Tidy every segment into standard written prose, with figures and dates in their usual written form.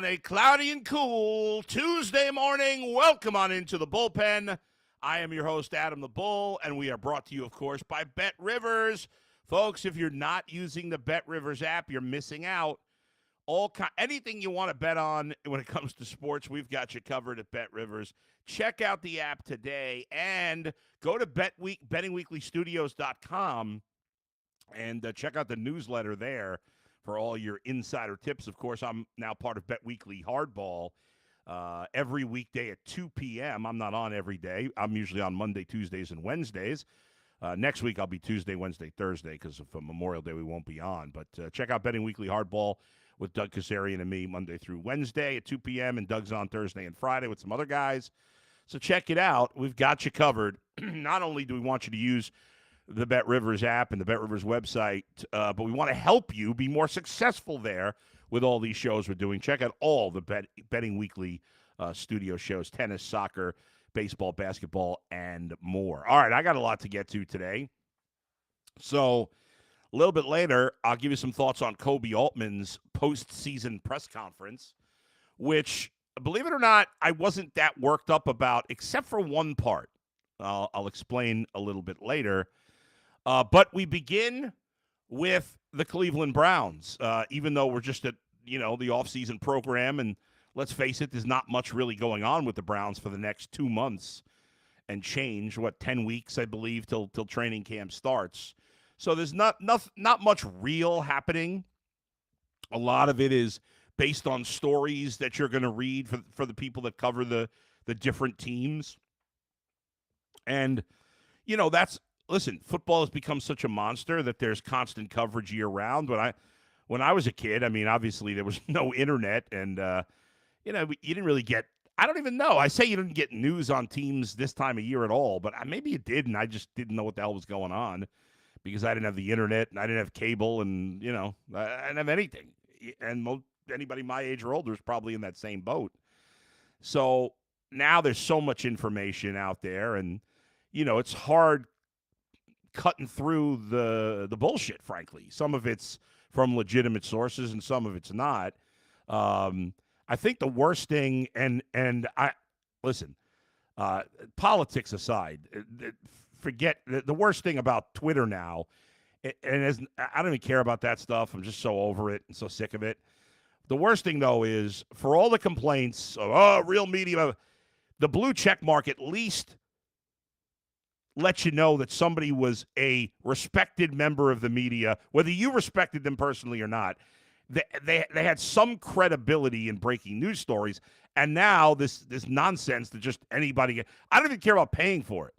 on a cloudy and cool Tuesday morning. Welcome on into the Bullpen. I am your host, Adam the Bull, and we are brought to you, of course, by Bet Rivers. Folks, if you're not using the Bet Rivers app, you're missing out. Anything you want to bet on when it comes to sports, we've got you covered at Bet Rivers. Check out the app today and go to bettingweeklystudios.com and check out the newsletter there for all your insider tips. Of course, I'm now part of Bet Weekly Hardball every weekday at 2 p.m. I'm not on every day. I'm usually on Monday, Tuesdays, and Wednesdays. Next week, I'll be Tuesday, Wednesday, Thursday because of Memorial Day we won't be on. But check out Betting Weekly Hardball with Doug Kazarian and me Monday through Wednesday at 2 p.m. And Doug's on Thursday and Friday with some other guys. So check it out. We've got you covered. Not only do we want you to use the Bet Rivers app and the Bet Rivers website, but we want to help you be more successful there with all these shows we're doing. Check out all the Betting Weekly studio shows, tennis, soccer, baseball, basketball, and more. All right, I got a lot to get to today. So a little bit later, I'll give you some thoughts on Kobe Altman's postseason press conference, which, believe it or not, I wasn't that worked up about, except for one part. I'll explain a little bit later. But we begin with the Cleveland Browns, even though we're just at, the offseason program. And let's face it, there's not much really going on with the Browns for the next 2 months and change, 10 weeks, I believe, till training camp starts. So there's not much real happening. A lot of it is based on stories that you're going to read for the people that cover the different teams. And, listen, football has become such a monster that there's constant coverage year-round. When I was a kid, obviously there was no internet, and, you didn't really get – I don't even know. I say you didn't get news on teams this time of year at all, but maybe you did, and I just didn't know what the hell was going on because I didn't have the internet, and I didn't have cable, and, I didn't have anything. And anybody my age or older is probably in that same boat. So now there's so much information out there, and, it's hard cutting through the bullshit, frankly. Some of it's from legitimate sources and some of it's not. I think the worst thing, and listen, politics aside, forget the worst thing about Twitter now, and I don't even care about that stuff. I'm just so over it and so sick of it. The worst thing, though, is for all the complaints of, real media, the blue check mark at least let you know that somebody was a respected member of the media, whether you respected them personally or not. They had some credibility in breaking news stories, and now this nonsense that just anybody – I don't even care about paying for it.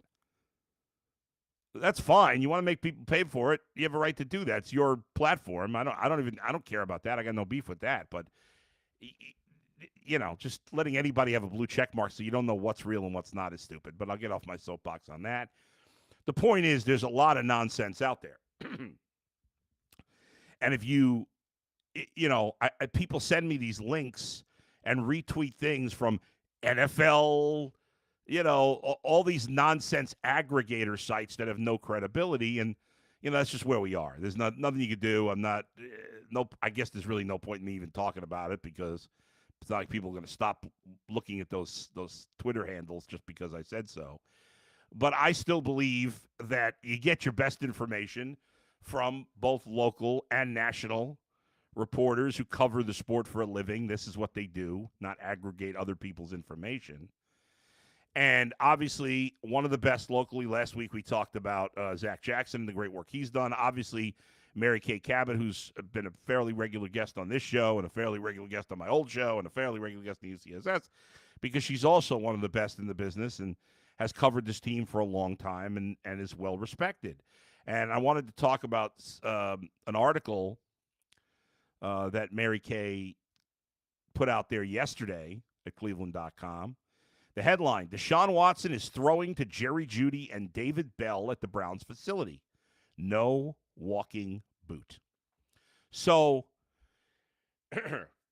That's fine. You want to make people pay for it, you have a right to do that. It's your platform. I don't care about that. I got no beef with that. But just letting anybody have a blue check mark so you don't know what's real and what's not is stupid. But I'll get off my soapbox on that. The point is, there's a lot of nonsense out there. And if people send me these links and retweet things from NFL, all these nonsense aggregator sites that have no credibility, and that's just where we are. There's nothing you can do. I guess there's really no point in me even talking about it because it's not like people are going to stop looking at those Twitter handles just because I said so. But I still believe that you get your best information from both local and national reporters who cover the sport for a living. This is what they do, not aggregate other people's information. And obviously, one of the best locally, last week we talked about Zach Jackson, the great work he's done. Obviously, Mary Kay Cabot, who's been a fairly regular guest on this show and a fairly regular guest on my old show and a fairly regular guest on UCSS, because she's also one of the best in the business and has covered this team for a long time and is well respected. And I wanted to talk about an article that Mary Kay put out there yesterday at Cleveland.com. The headline, Deshaun Watson is throwing to Jerry Jeudy and David Bell at the Browns facility. No walking boot. So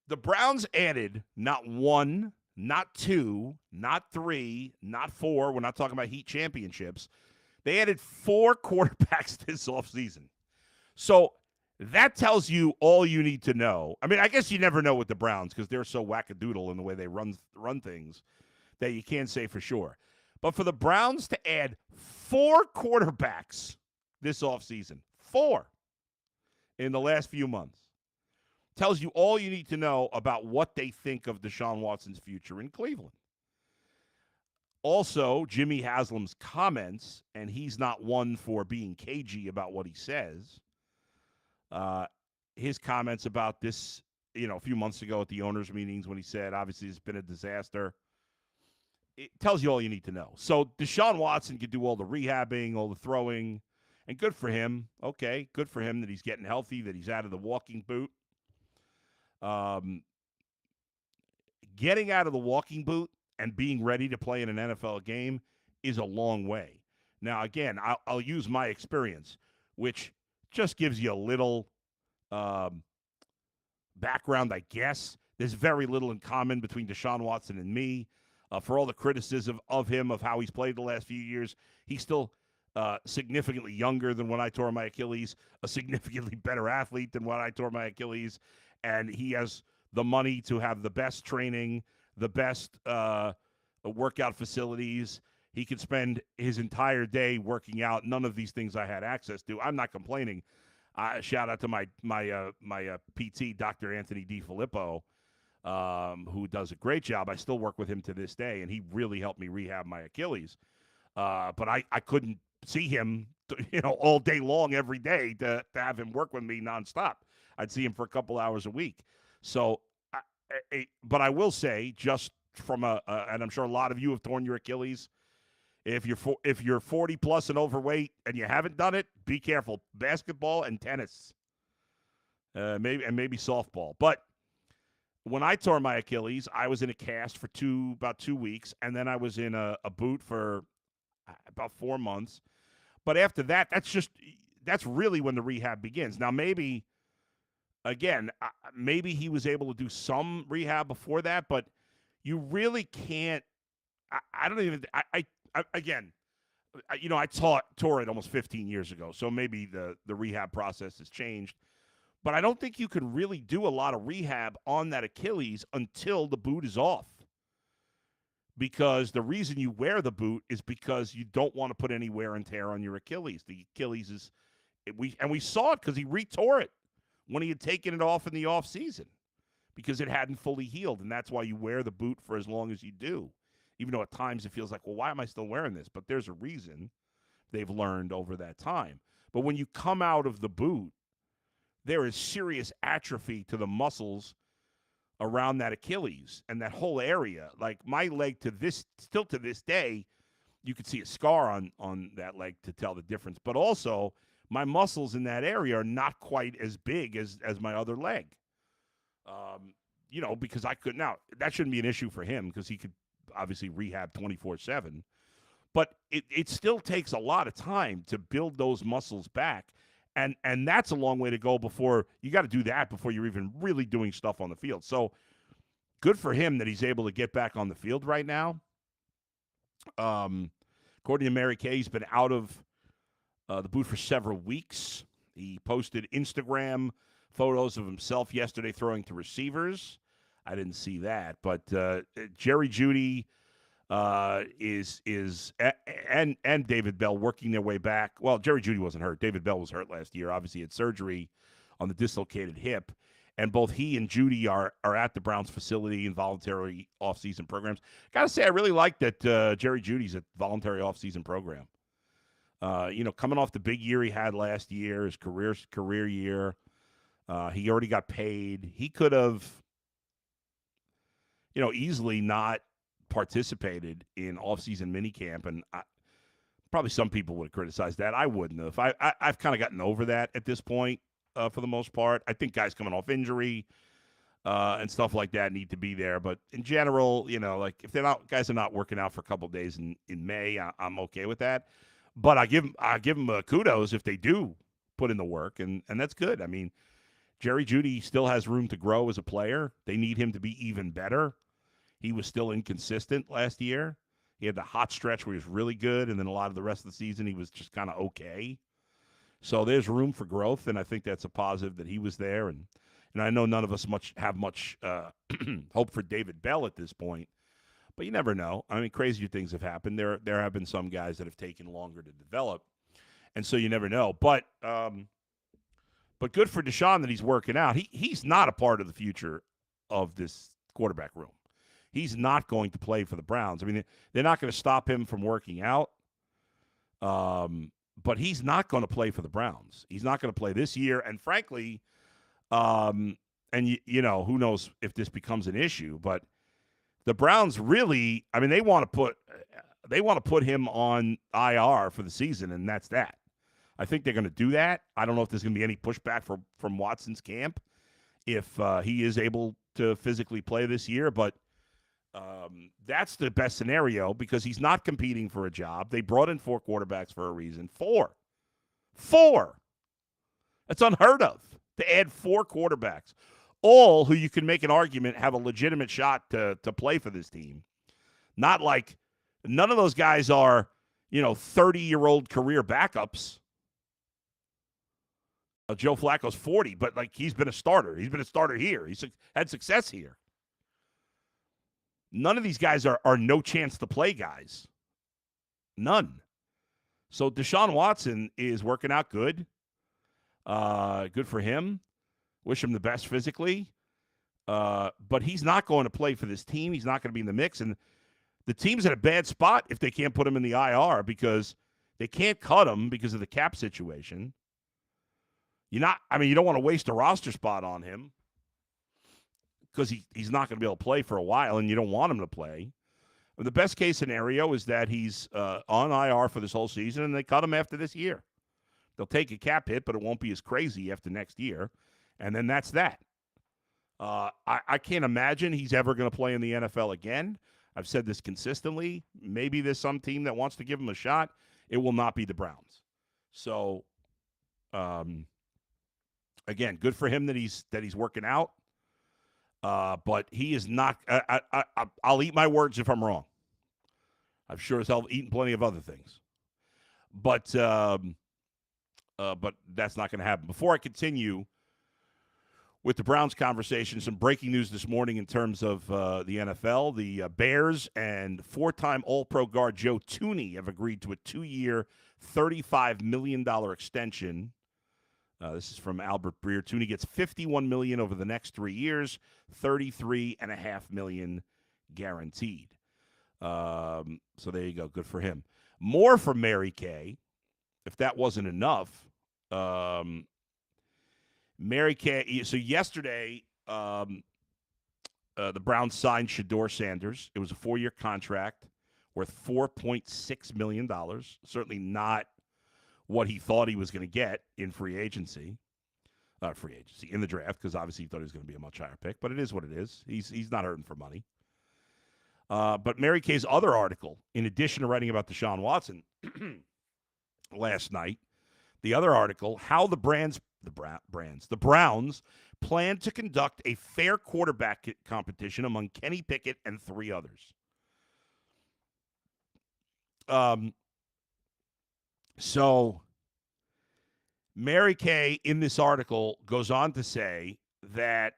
the Browns added not one, not two, not three, not four. We're not talking about Heat championships. They added 4 quarterbacks this offseason. So That tells you all you need to know. I mean, I guess you never know with the Browns because they're so wackadoodle in the way they run things that you can't say for sure. But for the Browns to add 4 quarterbacks this offseason, 4 in the last few months, tells you all you need to know about what they think of Deshaun Watson's future in Cleveland. Also, Jimmy Haslam's comments, and he's not one for being cagey about what he says. His comments about this, a few months ago at the owners' meetings when he said, obviously, it's been a disaster. It tells you all you need to know. So Deshaun Watson can do all the rehabbing, all the throwing, and good for him. Okay, good for him that he's getting healthy, that he's out of the walking boot. Getting out of the walking boot and being ready to play in an NFL game is a long way. Now, again, I'll use my experience, which just gives you a little background, I guess. There's very little in common between Deshaun Watson and me. For all the criticism of him, of how he's played the last few years, he's still significantly younger than when I tore my Achilles, a significantly better athlete than when I tore my Achilles, and he has the money to have the best training, the best workout facilities. He could spend his entire day working out. None of these things I had access to. I'm not complaining. Shout out to my PT, Dr. Anthony DiFilippo, who does a great job. I still work with him to this day, and he really helped me rehab my Achilles. But I couldn't see him, all day long every day to have him work with me nonstop. I'd see him for a couple hours a week. So, but I will say, just from and I'm sure a lot of you have torn your Achilles. If you're 40 plus and overweight and you haven't done it, be careful. Basketball and tennis, maybe softball. But when I tore my Achilles, I was in a cast for about 2 weeks, and then I was in a boot for about 4 months. But after that, that's really when the rehab begins. Now, maybe he was able to do some rehab before that, but you really can't. I don't even. I tore it almost 15 years ago, so maybe the rehab process has changed. But I don't think you can really do a lot of rehab on that Achilles until the boot is off. Because the reason you wear the boot is because you don't want to put any wear and tear on your Achilles. The Achilles we saw it because he retore it when he had taken it off in the off season because it hadn't fully healed, and that's why you wear the boot for as long as you do. Even though at times it feels like, well, why am I still wearing this? But there's a reason they've learned over that time. But when you come out of the boot, there is serious atrophy to the muscles around that Achilles and that whole area. Like my leg still to this day, you could see a scar on that leg to tell the difference. But also, my muscles in that area are not quite as big as my other leg. Because I could. Now, that shouldn't be an issue for him because he could obviously rehab 24/7. But it still takes a lot of time to build those muscles back. And that's a long way to go before you got to do that before you're even really doing stuff on the field. So good for him that he's able to get back on the field right now. According to Mary Kay, he's been out of the boot for several weeks. He posted Instagram photos of himself yesterday throwing to receivers. I didn't see that, but Jerry Jeudy and David Bell working their way back. Well, Jerry Jeudy wasn't hurt. David Bell was hurt last year. Obviously, he had surgery on the dislocated hip, and both he and Jeudy are at the Browns facility in voluntary offseason programs. Got to say, I really like that Jerry Jeudy's a voluntary offseason program. Coming off the big year he had last year, his career year, he already got paid. He could have, easily not participated in off-season minicamp, and probably some people would have criticized that. I wouldn't have. I've kind of gotten over that at this point for the most part. I think guys coming off injury and stuff like that need to be there, but in general, like if guys are not working out for a couple of days in May, I'm okay with that. But I give them kudos if they do put in the work, and that's good. I mean, Jerry Jeudy still has room to grow as a player. They need him to be even better. He was still inconsistent last year. He had the hot stretch where he was really good, and then a lot of the rest of the season he was just kind of okay. So there's room for growth, and I think that's a positive that he was there. And I know none of us have much hope for David Bell at this point, but you never know. I mean, crazier things have happened. There have been some guys that have taken longer to develop, and so you never know. But good for Deshaun that he's working out. He's not a part of the future of this quarterback room. He's not going to play for the Browns. I mean, they're not going to stop him from working out. But he's not going to play for the Browns. He's not going to play this year. And frankly, and you know, who knows if this becomes an issue, but the Browns really, I mean, they want to put him on IR for the season, and that's that. I think they're going to do that. I don't know if there's going to be any pushback from Watson's camp if he is able to physically play this year, but that's the best scenario because he's not competing for a job. They brought in 4 quarterbacks for a reason. 4. That's unheard of to add 4 quarterbacks, all who you can make an argument have a legitimate shot to play for this team. Not like none of those guys are, 30-year-old career backups. Joe Flacco's 40, but like he's been a starter. He's been a starter here. He's had success here. None of these guys are no chance to play guys. None. So Deshaun Watson is working out good. Good for him. Wish him the best physically. But he's not going to play for this team. He's not going to be in the mix. And the team's in a bad spot if they can't put him in the IR because they can't cut him because of the cap situation. You don't want to waste a roster spot on him because he's not going to be able to play for a while, and you don't want him to play. But the best case scenario is that he's on IR for this whole season, and they cut him after this year. They'll take a cap hit, but it won't be as crazy after next year, and then that's that. I can't imagine he's ever going to play in the NFL again. I've said this consistently. Maybe there's some team that wants to give him a shot. It will not be the Browns. So, again, good for him that he's working out. But he is not. I'll eat my words if I'm wrong. I'm sure as hell eaten plenty of other things. But that's not going to happen. Before I continue with the Browns conversation, some breaking news this morning in terms of the NFL. The Bears and 4-time All-Pro guard Joe Thuney have agreed to a 2-year, $35 million extension. This is from Albert Breer. Thuney gets $51 million over the next 3 years, $33.5 million guaranteed. So there you go. Good for him. More from Mary Kay. If that wasn't enough, Mary Kay. So yesterday, the Browns signed Shedeur Sanders. It was a 4-year contract worth $4.6 million. Certainly not what he thought he was going to get in free agency. In the draft, because obviously he thought he was going to be a much higher pick, but it is what it is. He's not hurting for money. But Mary Kay's other article, in addition to writing about Deshaun Watson last night, the other article, how the Browns plan to conduct a fair quarterback competition among Kenny Pickett and 3 others. So Mary Kay in this article goes on to say that,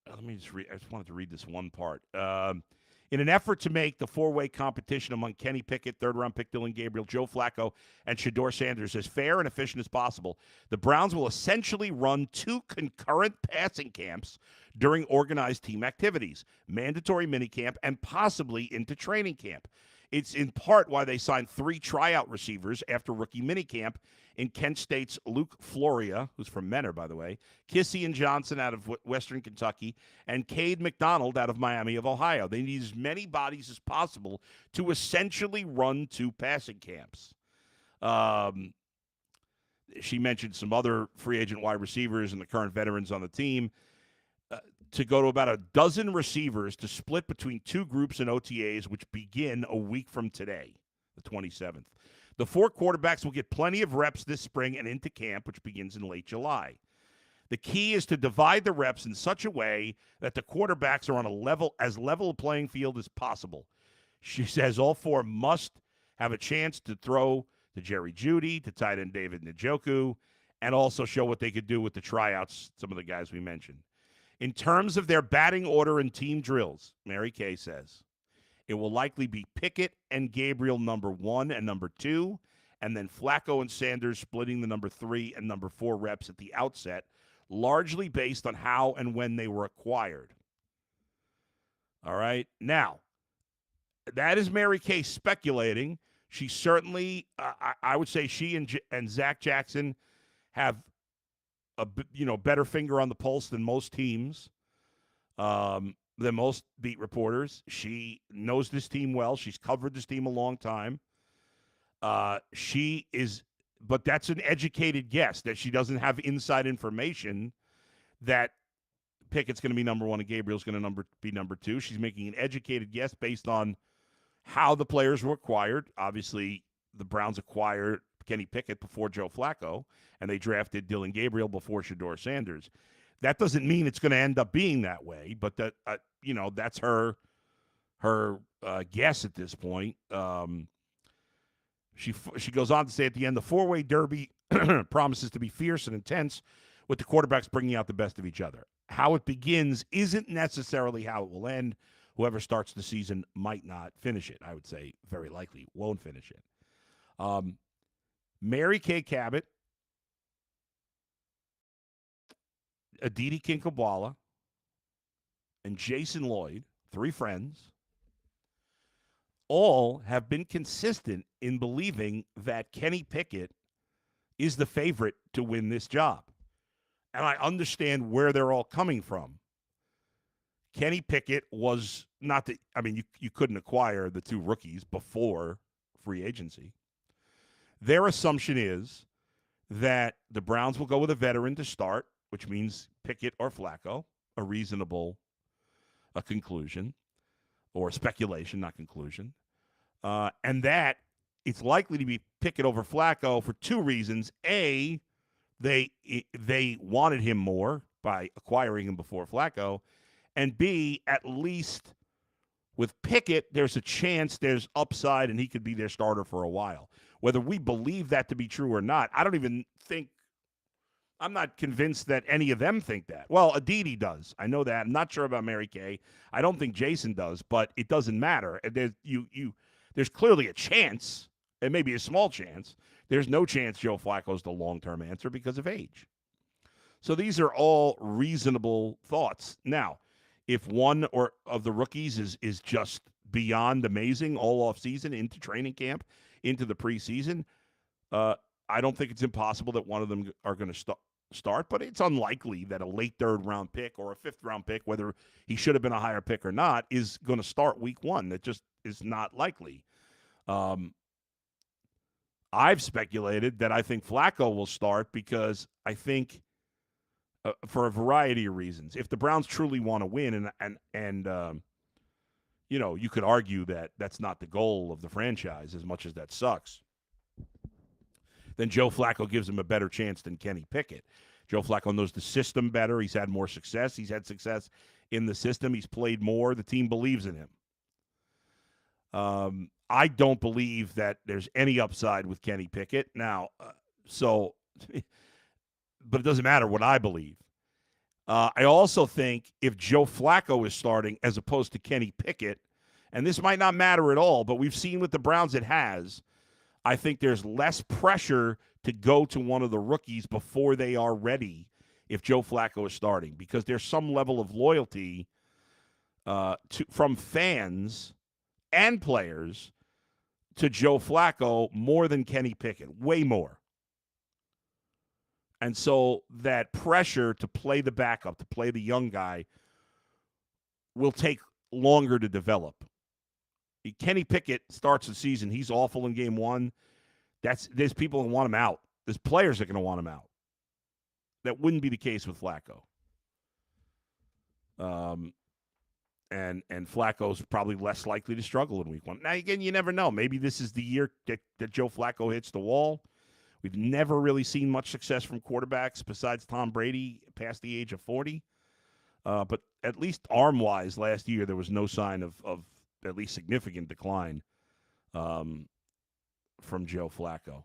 let me just read, I just wanted to read this one part. In an effort to make the 4-way competition among Kenny Pickett, third-round pick Dylan Gabriel, Joe Flacco, and Shedeur Sanders as fair and efficient as possible, the Browns will essentially run 2 concurrent passing camps during organized team activities, mandatory minicamp, and possibly into training camp. It's in part why they signed 3 tryout receivers after rookie minicamp in Kent State's Luke Floria, who's from Menor, by the way, Kissy and Johnson out of Western Kentucky, and Cade McDonald out of Miami of Ohio. They need as many bodies as possible to essentially run 2 passing camps. She mentioned some other free agent wide receivers and the current veterans on the team. To go to about a dozen receivers to split between 2 groups in OTAs, which begin a week from today, the 27th. The 4 quarterbacks will get plenty of reps this spring and into camp, which begins in late July. The key is to divide the reps in such a way that the quarterbacks are on as level a playing field as possible. She says all 4 must have a chance to throw to Jerry Jeudy, to tight end David Njoku, and also show what they could do with the tryouts, some of the guys we mentioned. In terms of their batting order and team drills, Mary Kay says, it will likely be Pickett and Gabriel number 1 and number 2, and then Flacco and Sanders splitting the number 3 and number 4 reps at the outset, largely based on how and when they were acquired. All right. Now, that is Mary Kay speculating. She certainly, I would say she and Zach Jackson have a better finger on the pulse than most teams, than most beat reporters. She knows this team well. She's covered this team a long time. She is, but that's an educated guess that she doesn't have inside information that Pickett's going to be number 1 and Gabriel's going to be number 2. She's making an educated guess based on how the players were acquired. Obviously, the Browns acquired Kenny Pickett before Joe Flacco, and they drafted Dylan Gabriel before Shedeur Sanders. That doesn't mean it's going to end up being that way, but that that's her guess at this point. She goes on to say at the end, the four-way derby promises to be fierce and intense, with the quarterbacks bringing out the best of each other. How it begins isn't necessarily how it will end. Whoever starts the season might not finish it. I would say very likely won't finish it. Mary Kay Cabot, Aditi Kinkhabwala, and Jason Lloyd, 3 friends, all have been consistent in believing that Kenny Pickett is the favorite to win this job. And I understand where they're all coming from. Kenny Pickett was not the, I mean, you couldn't acquire the 2 rookies before free agency. Their assumption is that the Browns will go with a veteran to start, which means Pickett or Flacco, a reasonable conclusion, or speculation, not conclusion. And that it's likely to be Pickett over Flacco for 2 reasons. A, they wanted him more by acquiring him before Flacco. And B, at least with Pickett, there's a chance there's upside and he could be their starter for a while. Whether we believe that to be true or not, I don't even think, I'm not convinced that any of them think that. Well, Aditi does. I know that. I'm not sure about Mary Kay. I don't think Jason does, but it doesn't matter. There's clearly a chance. It may be a small chance. There's no chance Joe Flacco's the long-term answer because of age. So these are all reasonable thoughts. Now, if one or of the rookies is just beyond amazing all offseason into training camp, into the preseason, I don't think it's impossible that one of them are going to start, but it's unlikely that a late 3rd round pick or a 5th round pick, whether he should have been a higher pick or not, is going to start week 1. That just is not likely. I've speculated that I think Flacco will start because I think for a variety of reasons. If the Browns truly want to win, and you could argue that that's not the goal of the franchise as much as that sucks, then Joe Flacco gives him a better chance than Kenny Pickett. Joe Flacco knows the system better. He's had more success. He's had success in the system. He's played more. The team believes in him. I don't believe that there's any upside with Kenny Pickett. Now, but it doesn't matter what I believe. I also think if Joe Flacco is starting as opposed to Kenny Pickett, and this might not matter at all, but we've seen with the Browns it has, I think there's less pressure to go to one of the rookies before they are ready if Joe Flacco is starting, because there's some level of loyalty from fans and players to Joe Flacco more than Kenny Pickett, way more. And so that pressure to play the backup, to play the young guy, will take longer to develop. Kenny Pickett starts the season. He's awful in game 1. There's people who want him out. There's players that are going to want him out. That wouldn't be the case with Flacco. And Flacco's probably less likely to struggle in week 1. Now, again, you never know. Maybe this is the year that Joe Flacco hits the wall. We've never really seen much success from quarterbacks besides Tom Brady past the age of 40. But at least arm-wise, last year there was no sign of at least significant decline from Joe Flacco.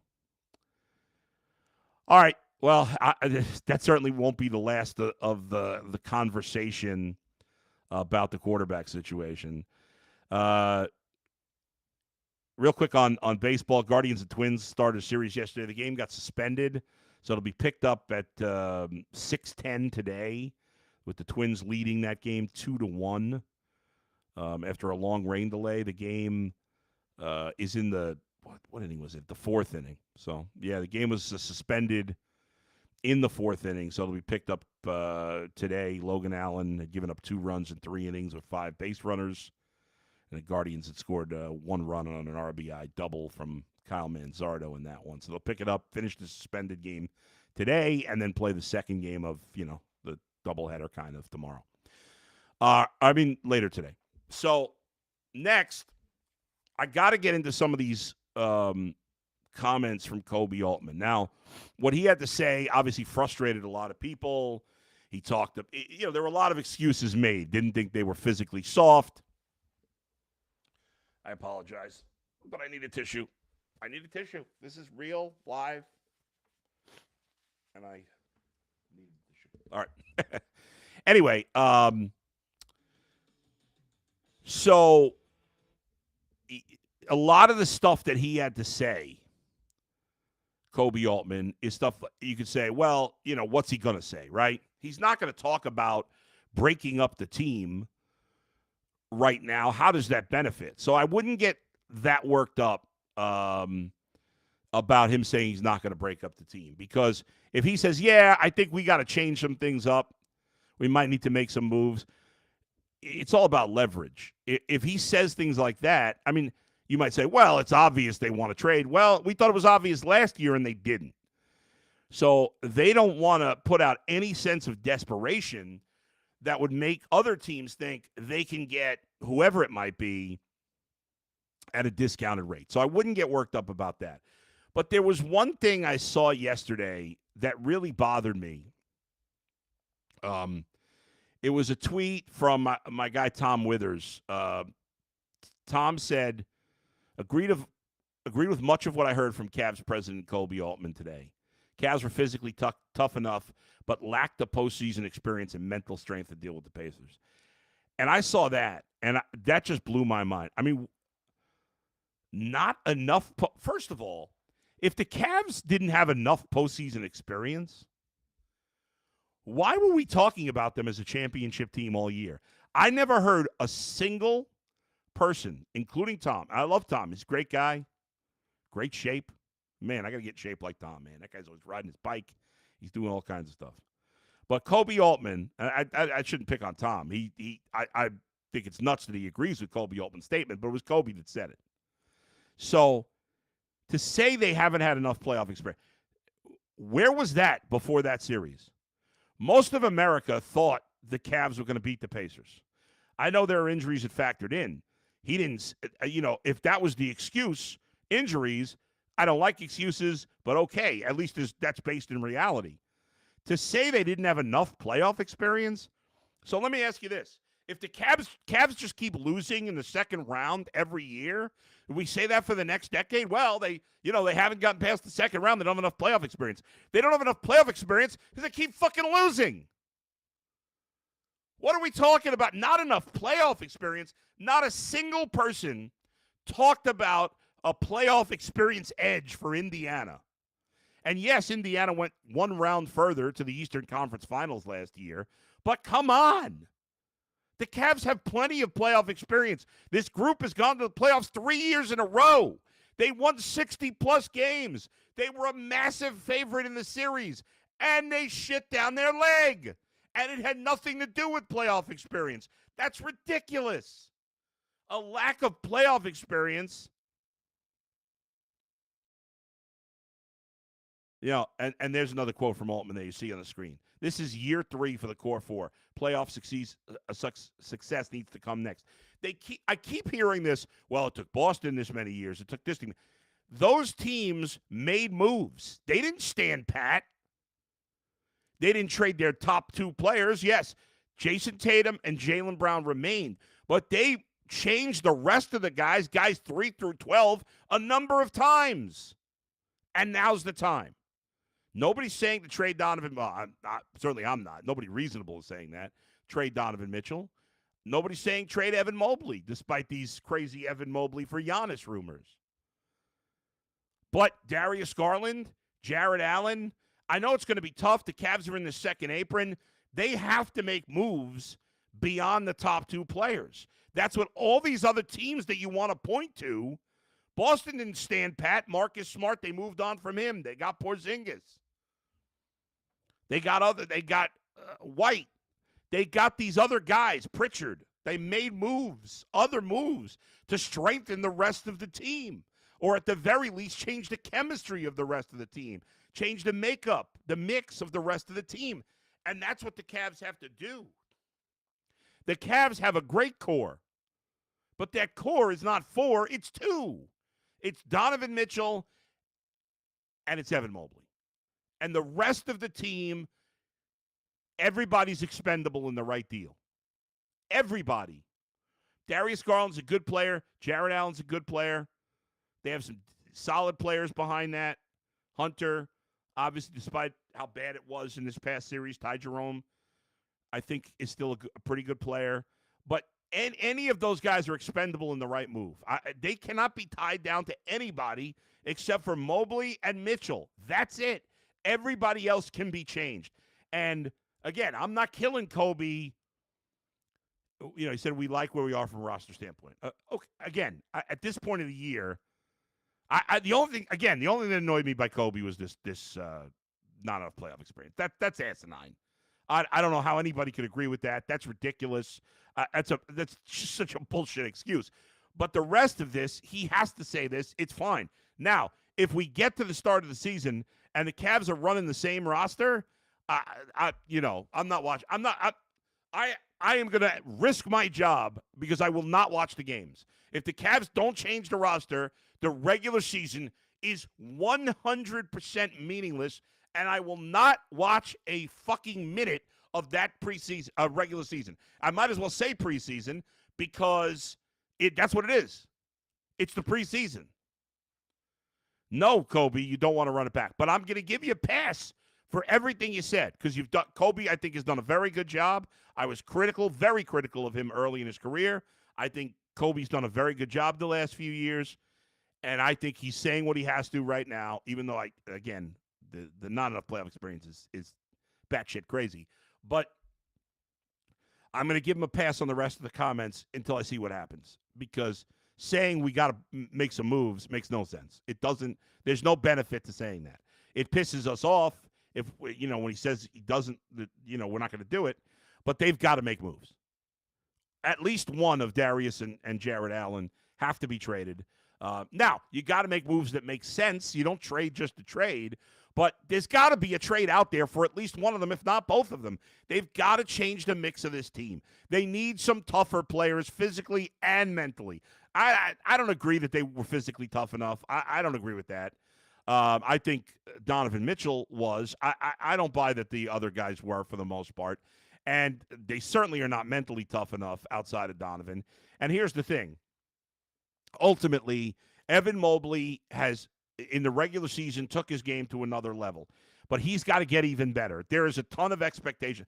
All right. Well, that certainly won't be the last of the conversation about the quarterback situation. Real quick on baseball, Guardians and Twins started a series yesterday. The game got suspended, so it'll be picked up at 6:10 today, with the Twins leading that game 2-1 after a long rain delay. The game is in the what inning was it? The fourth inning. So yeah, the game was suspended in the fourth inning, so it'll be picked up today. Logan Allen had given up 2 runs in 3 innings with 5 base runners. And the Guardians had scored 1 run on an RBI double from Kyle Manzardo in that one. So they'll pick it up, finish the suspended game today, and then play the second game of, the doubleheader kind of tomorrow. Later today. So next, I got to get into some of these comments from Kobe Altman. Now, what he had to say obviously frustrated a lot of people. He talked, there were a lot of excuses made. Didn't think they were physically soft. I apologize, but I need a tissue. This is real, live, and I need a tissue. All right. Anyway, so a lot of the stuff that he had to say, Kobe Altman, is stuff you could say, well, what's he going to say, right? He's not going to talk about breaking up the team right now. How does that benefit? So I wouldn't get that worked up about him saying he's not going to break up the team, because if he says, yeah, I think we got to change some things up, we might need to make some moves, it's all about leverage. If he says things like that, you might say, well, it's obvious they want to trade. Well, we thought it was obvious last year and they didn't. So they don't want to put out any sense of desperation that would make other teams think they can get whoever it might be at a discounted rate. So I wouldn't get worked up about that. But there was one thing I saw yesterday that really bothered me. It was a tweet from my guy Tom Withers. Tom said, agreed with much of what I heard from Cavs president Kobe Altman today. Cavs were physically tough enough, but lacked the postseason experience and mental strength to deal with the Pacers. And I saw that, and that just blew my mind. Not enough. First of all, if the Cavs didn't have enough postseason experience, why were we talking about them as a championship team all year? I never heard a single person, including Tom. I love Tom. He's a great guy, great shape. Man, I got to get in shape like Tom, man. That guy's always riding his bike. He's doing all kinds of stuff. But Kobe Altman, I shouldn't pick on Tom. I think it's nuts that he agrees with Kobe Altman's statement, but it was Kobe that said it. So to say they haven't had enough playoff experience, where was that before that series? Most of America thought the Cavs were going to beat the Pacers. I know there are injuries that factored in. He didn't, if that was the excuse, injuries, I don't like excuses, but okay, at least that's based in reality. To say they didn't have enough playoff experience, so let me ask you this. If the Cavs just keep losing in the second round every year, we say that for the next decade? Well, they haven't gotten past the second round. They don't have enough playoff experience. They don't have enough playoff experience because they keep fucking losing. What are we talking about? Not enough playoff experience. Not a single person talked about a playoff experience edge for Indiana. And yes, Indiana went one round further to the Eastern Conference Finals last year, but come on. The Cavs have plenty of playoff experience. This group has gone to the playoffs 3 years in a row. They won 60-plus games. They were a massive favorite in the series, and they shit down their leg. And it had nothing to do with playoff experience. That's ridiculous. A lack of playoff experience. And there's another quote from Altman that you see on the screen. This is year 3 for the core 4. Playoff success needs to come next. I keep hearing this, well, it took Boston this many years. It took this team. Those teams made moves. They didn't stand pat. They didn't trade their top 2 players. Yes, Jason Tatum and Jaylen Brown remained. But they changed the rest of the guys 3 through 12, a number of times. And now's the time. Nobody's saying to trade Donovan. Well, I'm not. Nobody reasonable is saying that. Trade Donovan Mitchell. Nobody's saying trade Evan Mobley, despite these crazy Evan Mobley for Giannis rumors. But Darius Garland, Jared Allen, I know it's going to be tough. The Cavs are in the second apron. They have to make moves beyond the top two players. That's what all these other teams that you want to point to. Boston didn't stand pat. Marcus Smart, they moved on from him. They got Porzingis. They got White. They got these other guys, Pritchard. They made other moves to strengthen the rest of the team, or at the very least change the chemistry of the rest of the team, change the makeup, the mix of the rest of the team. And that's what the Cavs have to do. The Cavs have a great core, but that core is not 4, it's 2. It's Donovan Mitchell and it's Evan Mobley. And the rest of the team, everybody's expendable in the right deal. Everybody. Darius Garland's a good player. Jared Allen's a good player. They have some solid players behind that. Hunter, obviously, despite how bad it was in this past series, Ty Jerome, I think, is still a pretty good player. But any of those guys are expendable in the right move. They cannot be tied down to anybody except for Mobley and Mitchell. That's it. Everybody else can be changed. And, again, I'm not killing Kobe. You know, he said we like where we are from a roster standpoint. Okay, again, at this point of the year, the only thing that annoyed me by Kobe was this not enough playoff experience. That's asinine. I don't know how anybody could agree with that. That's ridiculous. That's just such a bullshit excuse. But the rest of this, he has to say this. It's fine. Now, if we get to the start of the season and the Cavs are running the same roster, I'm not watching. I am going to risk my job because I will not watch the games. If the Cavs don't change the roster, the regular season is 100% meaningless, and I will not watch a fucking minute of that preseason, regular season. I might as well say preseason because that's what it is. It's the preseason. No, Kobe, you don't want to run it back. But I'm going to give you a pass for everything you said because you've done. Kobe, I think, has done a very good job. I was very critical of him early in his career. I think Kobe's done a very good job the last few years, and I think he's saying what he has to right now, even though, the not enough playoff experience is batshit crazy. But I'm going to give him a pass on the rest of the comments until I see what happens because saying we got to make some moves makes no sense. It doesn't. There's no benefit to saying that. It pisses us off if, when he says he doesn't, we're not going to do it. But they've got to make moves. At least one of Darius and Jared Allen have to be traded. Now, you got to make moves that make sense. You don't trade just to trade. But there's got to be a trade out there for at least one of them, if not both of them. They've got to change the mix of this team. They need some tougher players physically and mentally. I don't agree that they were physically tough enough. I don't agree with that. I think Donovan Mitchell was. I don't buy that the other guys were for the most part. And they certainly are not mentally tough enough outside of Donovan. And here's the thing. Ultimately, Evan Mobley has, in the regular season, took his game to another level. But he's got to get even better. There is a ton of expectation.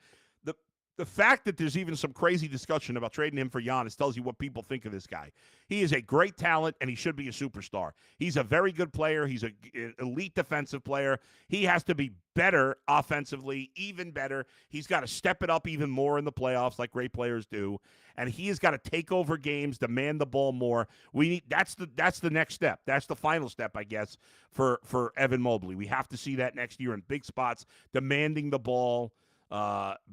The fact that there's even some crazy discussion about trading him for Giannis tells you what people think of this guy. He is a great talent, and he should be a superstar. He's a very good player. He's an elite defensive player. He has to be better offensively, even better. He's got to step it up even more in the playoffs like great players do, and he has got to take over games, demand the ball more. That's the next step. That's the final step, I guess, for Evan Mobley. We have to see that next year in big spots, demanding the ball.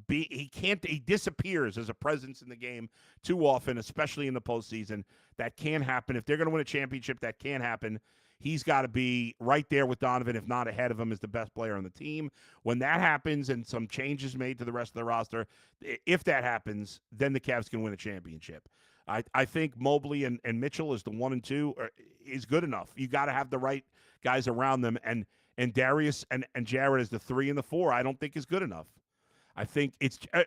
He disappears as a presence in the game too often, especially in the postseason. That can happen. If they're going to win a championship, that can happen. He's got to be right there with Donovan, if not ahead of him, as the best player on the team. When that happens and some changes made to the rest of the roster, if that happens, then the Cavs can win a championship. I think Mobley and Mitchell is the 1 and 2 is good enough. You got to have the right guys around them, and Darius and Jared as the 3 and the 4, I don't think is good enough. I think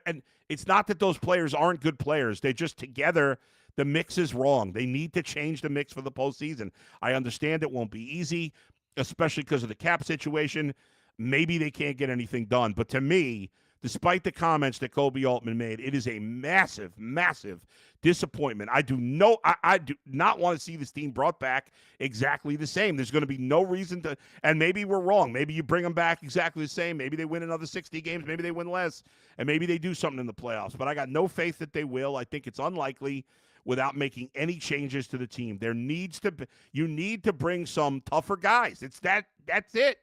and it's not that those players aren't good players. They're just together. The mix is wrong. They need to change the mix for the postseason. I understand it won't be easy, especially because of the cap situation. Maybe they can't get anything done. But to me, despite the comments that Kobe Altman made, it is a massive, massive disappointment. I do not want to see this team brought back exactly the same. There's going to be no reason to, and maybe we're wrong. Maybe you bring them back exactly the same. Maybe they win another 60 games. Maybe they win less, and maybe they do something in the playoffs. But I got no faith that they will. I think it's unlikely without making any changes to the team. You need to bring some tougher guys. That's it.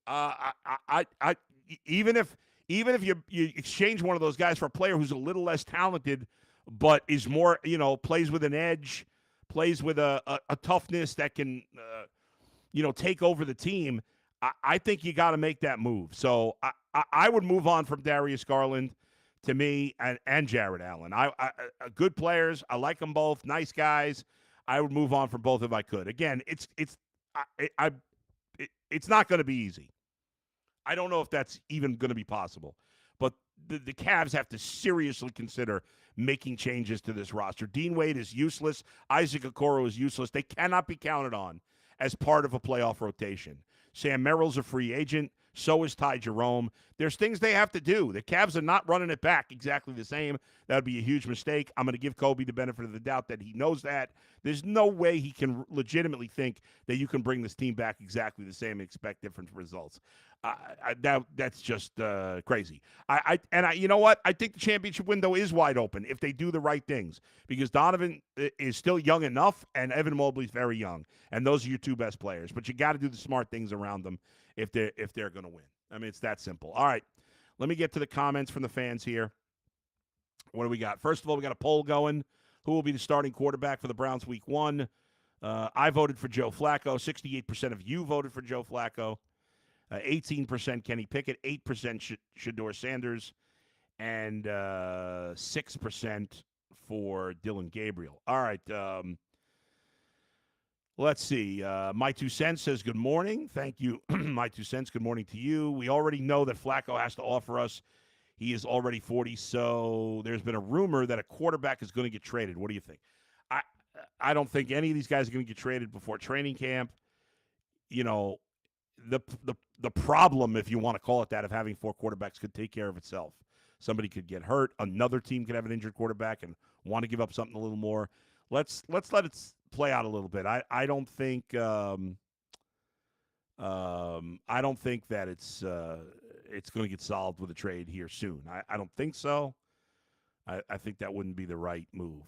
I even if you exchange one of those guys for a player who's a little less talented, but is more, plays with an edge, plays with a toughness that can, take over the team, I think you got to make that move. So I would move on from Darius Garland to me and Jared Allen. I good players. I like them both. Nice guys. I would move on from both if I could. Again, it's not going to be easy. I don't know if that's even going to be possible. But the Cavs have to seriously consider making changes to this roster. Dean Wade is useless. Isaac Okoro is useless. They cannot be counted on as part of a playoff rotation. Sam Merrill's a free agent. So is Ty Jerome. There's things they have to do. The Cavs are not running it back exactly the same. That would be a huge mistake. I'm going to give Kobe the benefit of the doubt that he knows that. There's no way he can legitimately think that you can bring this team back exactly the same and expect different results. That's just crazy. You know what? I think the championship window is wide open if they do the right things, because Donovan is still young enough and Evan Mobley's very young, and those are your two best players. But you got to do the smart things around them if they're going to win. I mean, it's that simple. All right, let me get to the comments from the fans here. What do we got? First of all, we got a poll going. Who will be the starting quarterback for the Browns week 1? I voted for Joe Flacco. 68% of you voted for Joe Flacco. 18% Kenny Pickett, 8% Shedeur Sanders, and 6% for Dylan Gabriel. All right. Let's see. My 2 cents says good morning. Thank you, My 2 cents. Good morning to you. We already know that Flacco has to offer us. He is already 40, so there's been a rumor that a quarterback is going to get traded. What do you think? I don't think any of these guys are going to get traded before training camp. The problem, if you want to call it that, of having 4 quarterbacks could take care of itself. Somebody could get hurt. Another team could have an injured quarterback and want to give up something a little more. Let's let it play out a little bit. I don't think that it's going to get solved with a trade here soon. I don't think so. I think that wouldn't be the right move.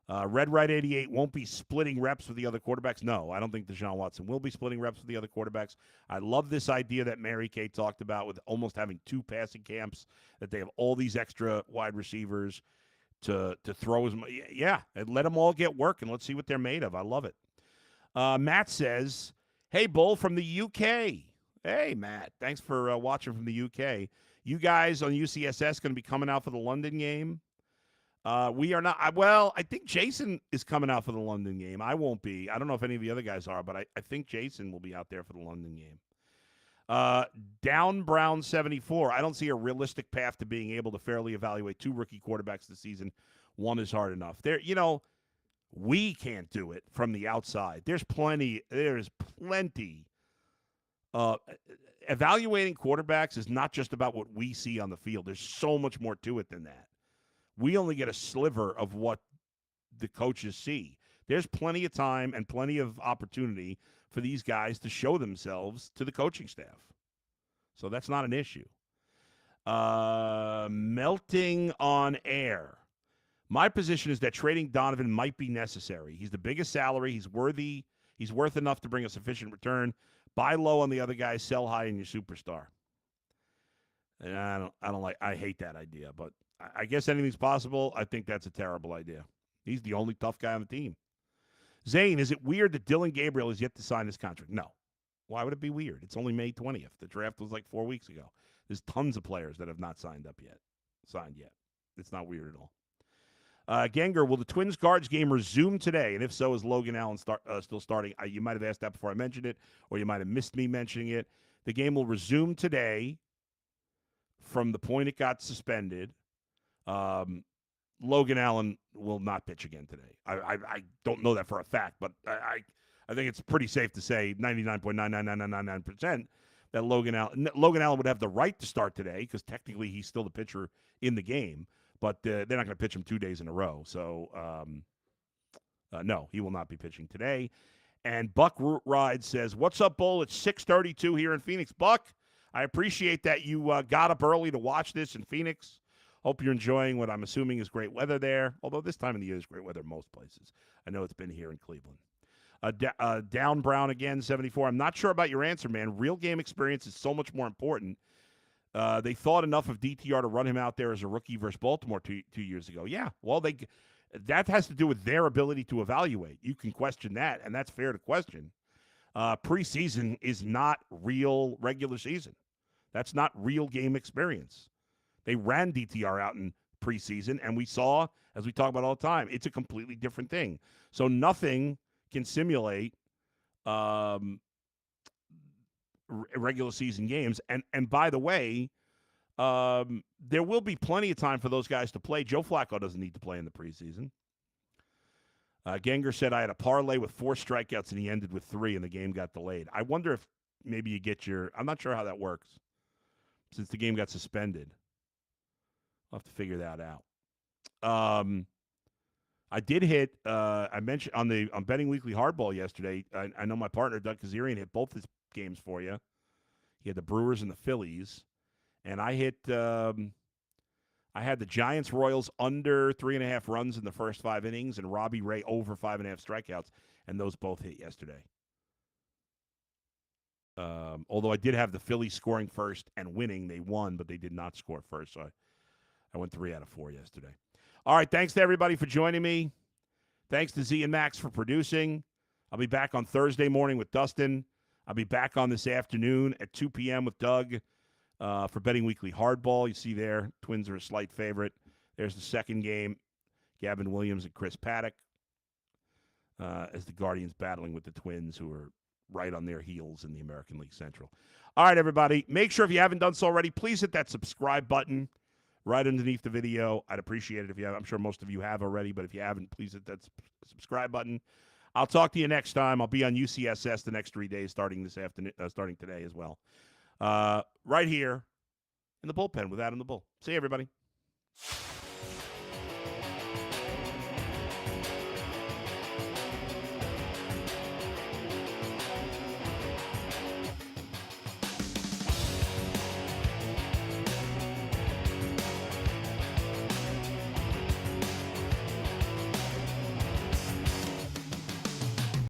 Red Right 88 won't be splitting reps with the other quarterbacks. No, I don't think Deshaun Watson will be splitting reps with the other quarterbacks. I love this idea that Mary Kay talked about with almost having 2 passing camps, that they have all these extra wide receivers to throw. Yeah, and let them all get work, and let's see what they're made of. I love it. Matt says, hey, Bull from the UK. Hey, Matt, thanks for watching from the UK. You guys on UCSS going to be coming out for the London game? We are not. I think Jason is coming out for the London game. I won't be. I don't know if any of the other guys are, but I think Jason will be out there for the London game. Down Brown 74. I don't see a realistic path to being able to fairly evaluate 2 rookie quarterbacks this season. One is hard enough. We can't do it from the outside. There's plenty. Evaluating quarterbacks is not just about what we see on the field. There's so much more to it than that. We only get a sliver of what the coaches see. There's plenty of time and plenty of opportunity for these guys to show themselves to the coaching staff. So that's not an issue. Melting on air. My position is that trading Donovan might be necessary. He's the biggest salary. He's worth enough to bring a sufficient return. Buy low on the other guys, sell high in your superstar. And I hate that idea, but I guess anything's possible. I think that's a terrible idea. He's the only tough guy on the team. Zane, is it weird that Dylan Gabriel is yet to sign his contract? No. Why would it be weird? It's only May 20th. The draft was like 4 weeks ago. There's tons of players that have not signed yet. It's not weird at all. Ganger, will the Twins guards game resume today? And if so, is Logan Allen still starting? You might have asked that before I mentioned it, or you might have missed me mentioning it. The game will resume today from the point it got suspended, Logan Allen will not pitch again today. I don't know that for a fact, but I think it's pretty safe to say 99.99999% that Logan Allen would have the right to start today because technically he's still the pitcher in the game, but they're not going to pitch him 2 days in a row. So, no, he will not be pitching today. And Buck Ride says, "What's up, Bull? It's 6:32 here in Phoenix." Buck, I appreciate that you got up early to watch this in Phoenix. Hope you're enjoying what I'm assuming is great weather there, although this time of the year is great weather most places. I know it's been here in Cleveland. Down Brown again, 74. I'm not sure about your answer, man. Real game experience is so much more important. They thought enough of DTR to run him out there as a rookie versus Baltimore two years ago. Yeah, well, that has to do with their ability to evaluate. You can question that, and that's fair to question. Preseason is not real regular season. That's not real game experience. They ran DTR out in preseason, and we saw, as we talk about all the time, it's a completely different thing. So nothing can simulate regular season games. And by the way, there will be plenty of time for those guys to play. Joe Flacco doesn't need to play in the preseason. Genger said, "I had a parlay with 4 strikeouts, and he ended with 3, and the game got delayed." I wonder if maybe you get I'm not sure how that works since the game got suspended. I'll have to figure that out. I did hit, I mentioned on Betting Weekly Hardball yesterday, I know my partner, Doug Kazarian, hit both his games for you. He had the Brewers and the Phillies. And I hit, I had the Giants-Royals under 3.5 runs in the first 5 innings and Robbie Ray over 5.5 strikeouts, and those both hit yesterday. Although I did have the Phillies scoring first and winning. They won, but they did not score first, so I went 3 out of 4 yesterday. All right, thanks to everybody for joining me. Thanks to Z and Max for producing. I'll be back on Thursday morning with Dustin. I'll be back on this afternoon at 2 p.m. with Doug for Betting Weekly Hardball. You see there, Twins are a slight favorite. There's the second game, Gavin Williams and Chris Paddock, as the Guardians battling with the Twins, who are right on their heels in the American League Central. All right, everybody, make sure if you haven't done so already, please hit that subscribe button right underneath the video. I'd appreciate it if you have. I'm sure most of you have already, but if you haven't, please hit that subscribe button. I'll talk to you next time. I'll be on UCSS the next 3 days, starting this afternoon, starting today as well. Right here in the bullpen with Adam the Bull. See you, everybody.